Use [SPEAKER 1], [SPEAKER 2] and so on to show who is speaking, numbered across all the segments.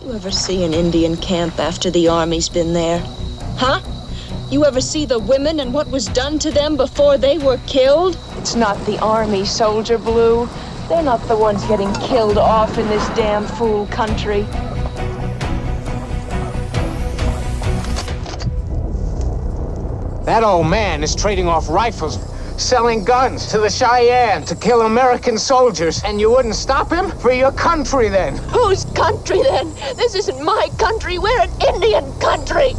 [SPEAKER 1] You ever see an Indian camp after the army's been there? Huh? You ever see the women and what was done to them before they were killed? It's not the army, Soldier Blue. They're not the ones getting killed off in this damn fool country.
[SPEAKER 2] That old man is trading off rifles, selling guns to the Cheyenne to kill American soldiers, and you wouldn't stop him? For your country, then.
[SPEAKER 1] Whose country, then? This isn't my country. We're an Indian country.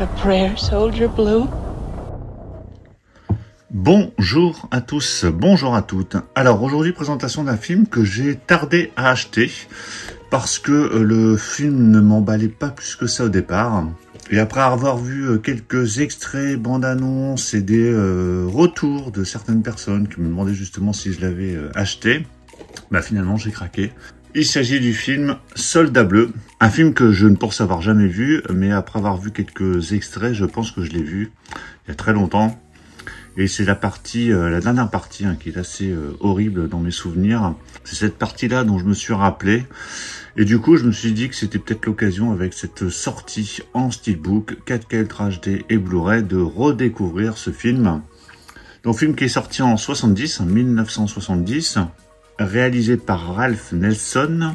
[SPEAKER 1] A prayer, Soldier Blue.
[SPEAKER 3] Bonjour à tous, bonjour à toutes. Alors aujourd'hui, présentation d'un film que j'ai tardé à acheter parce que le film ne m'emballait pas plus que ça au départ. Et après avoir vu quelques extraits, bandes-annonces et des retours de certaines personnes qui me demandaient justement si je l'avais acheté, bah finalement j'ai craqué. Il s'agit du film Soldat Bleu, un film que je ne pense avoir jamais vu, mais après avoir vu quelques extraits, je pense que je l'ai vu il y a très longtemps. Et c'est la dernière partie qui est assez horrible dans mes souvenirs. C'est cette partie-là dont je me suis rappelé. Et du coup, je me suis dit que c'était peut-être l'occasion, avec cette sortie en steelbook, 4K Ultra HD et Blu-ray, de redécouvrir ce film. Donc, film qui est sorti en 1970. Réalisé par Ralph Nelson,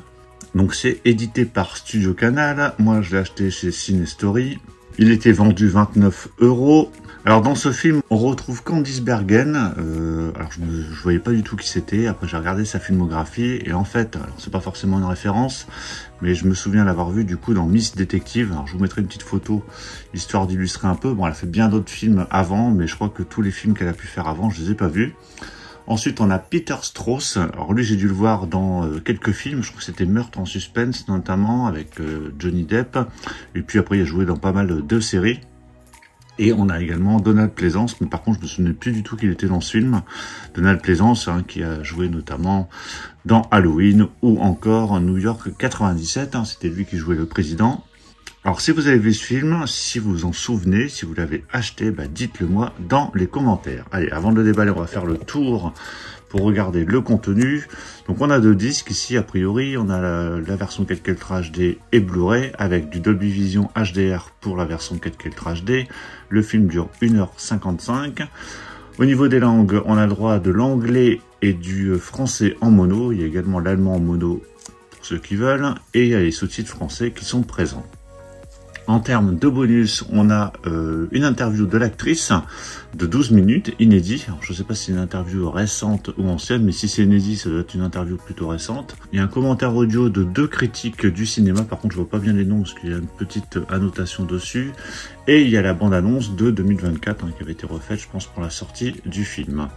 [SPEAKER 3] donc c'est édité par Studio Canal. Moi je l'ai acheté chez Cinestory. Il était vendu 29 €. Alors dans ce film on retrouve Candice Bergen. Alors je voyais pas du tout qui c'était. Après j'ai regardé sa filmographie et en fait, alors c'est pas forcément une référence, mais je me souviens l'avoir vu du coup dans Miss Détective. Alors je vous mettrai une petite photo histoire d'illustrer un peu. Bon, elle a fait bien d'autres films avant, mais je crois que tous les films qu'elle a pu faire avant, je les ai pas vus. Ensuite, on a Peter Strauss. Alors lui, j'ai dû le voir dans quelques films. Je crois que c'était Meurtre en suspense, notamment, avec Johnny Depp. Et puis après, il a joué dans pas mal de séries. Et on a également Donald Pleasence. Mais par contre, je me souvenais plus du tout qu'il était dans ce film. Donald Pleasence, qui a joué notamment dans Halloween ou encore New York 97. C'était lui qui jouait le président. Alors, si vous avez vu ce film, si vous vous en souvenez, si vous l'avez acheté, bah, dites-le moi dans les commentaires. Allez, avant de le déballer, on va faire le tour pour regarder le contenu. Donc, on a deux disques ici, a priori. On a la version 4K Ultra HD et Blu-ray avec du Dolby Vision HDR pour la version 4K Ultra HD. Le film dure 1h55. Au niveau des langues, on a le droit de l'anglais et du français en mono. Il y a également l'allemand en mono pour ceux qui veulent. Et il y a les sous-titres français qui sont présents. En termes de bonus, on a une interview de l'actrice de 12 minutes, inédit. Alors, je ne sais pas si c'est une interview récente ou ancienne, mais si c'est inédit, ça doit être une interview plutôt récente. Il y a un commentaire audio de deux critiques du cinéma. Par contre, je vois pas bien les noms parce qu'il y a une petite annotation dessus. Et il y a la bande-annonce de 2024 qui avait été refaite, je pense, pour la sortie du film.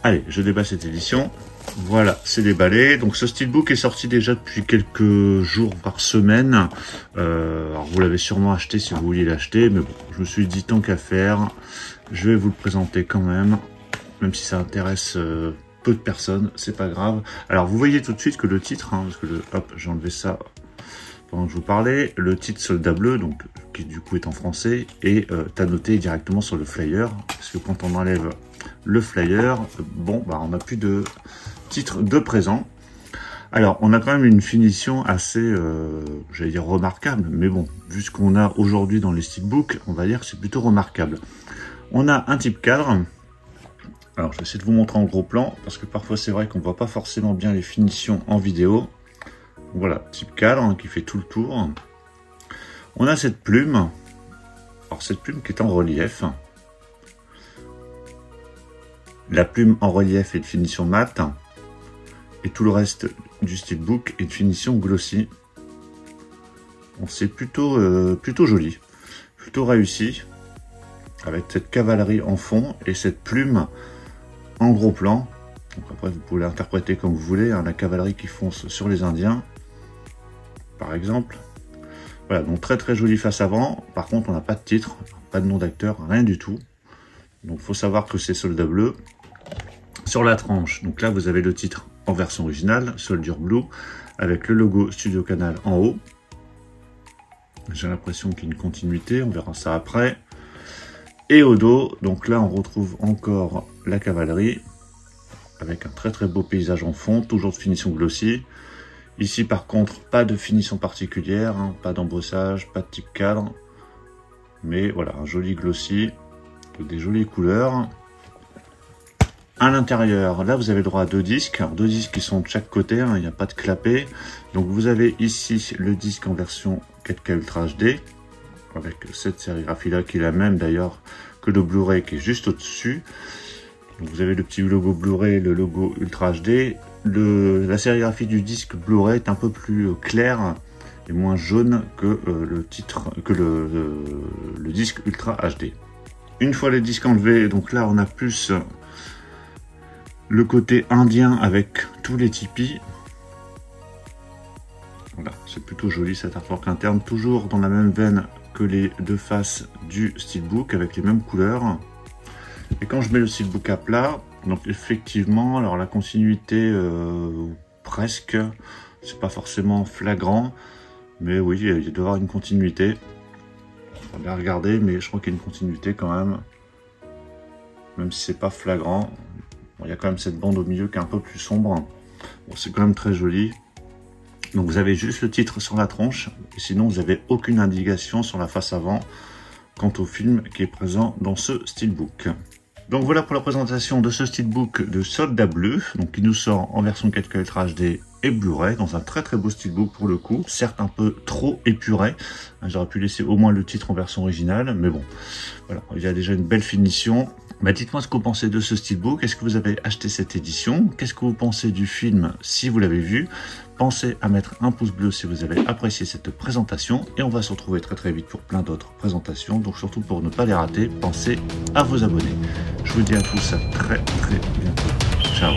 [SPEAKER 3] Allez, je déballe cette édition. Voilà, c'est déballé. Donc ce steelbook est sorti déjà depuis quelques jours par semaine. Alors vous l'avez sûrement acheté si vous vouliez l'acheter, mais bon, je me suis dit tant qu'à faire, je vais vous le présenter quand même si ça intéresse peu de personnes, c'est pas grave. Alors vous voyez tout de suite que le titre, parce que hop, j'ai enlevé ça pendant que je vous parlais, le titre Soldat Bleu, donc qui du coup est en français, et annoté directement sur le flyer, parce que quand on enlève le flyer, bon, bah on n'a plus de titre de présent. Alors, on a quand même une finition assez, j'allais dire remarquable, mais bon, vu ce qu'on a aujourd'hui dans les steelbooks, on va dire que c'est plutôt remarquable. On a un type cadre. Alors, je vais essayer de vous montrer en gros plan, parce que parfois c'est vrai qu'on ne voit pas forcément bien les finitions en vidéo. Voilà, type cadre qui fait tout le tour. On a cette plume. Alors, cette plume qui est en relief. La plume en relief est de finition mat. Et tout le reste du steelbook est de finition glossy. Bon, c'est plutôt joli. Plutôt réussi. Avec cette cavalerie en fond et cette plume en gros plan. Donc après, vous pouvez l'interpréter comme vous voulez. La cavalerie qui fonce sur les Indiens, par exemple. Voilà, donc très très joli face avant. Par contre, on n'a pas de titre, pas de nom d'acteur, rien du tout. Donc il faut savoir que c'est Soldat Bleu. Sur la tranche, donc là vous avez le titre en version originale, Soldier Blue, avec le logo Studio Canal en haut. J'ai l'impression qu'il y a une continuité, on verra ça après. Et au dos, donc là on retrouve encore la cavalerie, avec un très très beau paysage en fond, toujours de finition glossy. Ici par contre, pas de finition particulière, hein, pas d'embossage, pas de type cadre. Mais voilà, un joli glossy, des jolies couleurs. À l'intérieur, là vous avez le droit à 2 disques, alors 2 disques qui sont de chaque côté, hein, il n'y a pas de clapet. Donc vous avez ici le disque en version 4K Ultra HD, avec cette sérigraphie là qui est la même d'ailleurs que le Blu-ray qui est juste au-dessus. Donc vous avez le petit logo Blu-ray, le logo Ultra HD. La sérigraphie du disque Blu-ray est un peu plus claire et moins jaune que le disque Ultra HD. Une fois les disques enlevés, donc là on a plus le côté indien avec tous les tipis. Voilà, c'est plutôt joli cet artwork interne, toujours dans la même veine que les deux faces du steelbook avec les mêmes couleurs. Et quand je mets le steelbook à plat, donc effectivement, alors la continuité presque, c'est pas forcément flagrant, mais oui, il doit y avoir une continuité. On va bien regarder, mais je crois qu'il y a une continuité quand même si c'est pas flagrant. Bon, il y a quand même cette bande au milieu qui est un peu plus sombre. Bon, c'est quand même très joli. Donc vous avez juste le titre sur la tronche, et sinon vous n'avez aucune indication sur la face avant quant au film qui est présent dans ce steelbook. Donc voilà pour la présentation de ce steelbook de Soldat Bleu, donc qui nous sort en version 4K Ultra HD et Blu-ray, dans un très très beau steelbook pour le coup, certes un peu trop épuré, j'aurais pu laisser au moins le titre en version originale, mais bon, voilà, il y a déjà une belle finition. Bah, dites-moi ce que vous pensez de ce steelbook, est-ce que vous avez acheté cette édition, qu'est-ce que vous pensez du film si vous l'avez vu, pensez à mettre un pouce bleu si vous avez apprécié cette présentation, et on va se retrouver très très vite pour plein d'autres présentations, donc surtout pour ne pas les rater, pensez à vous abonner. Je vous dis à tous à très très bientôt, ciao.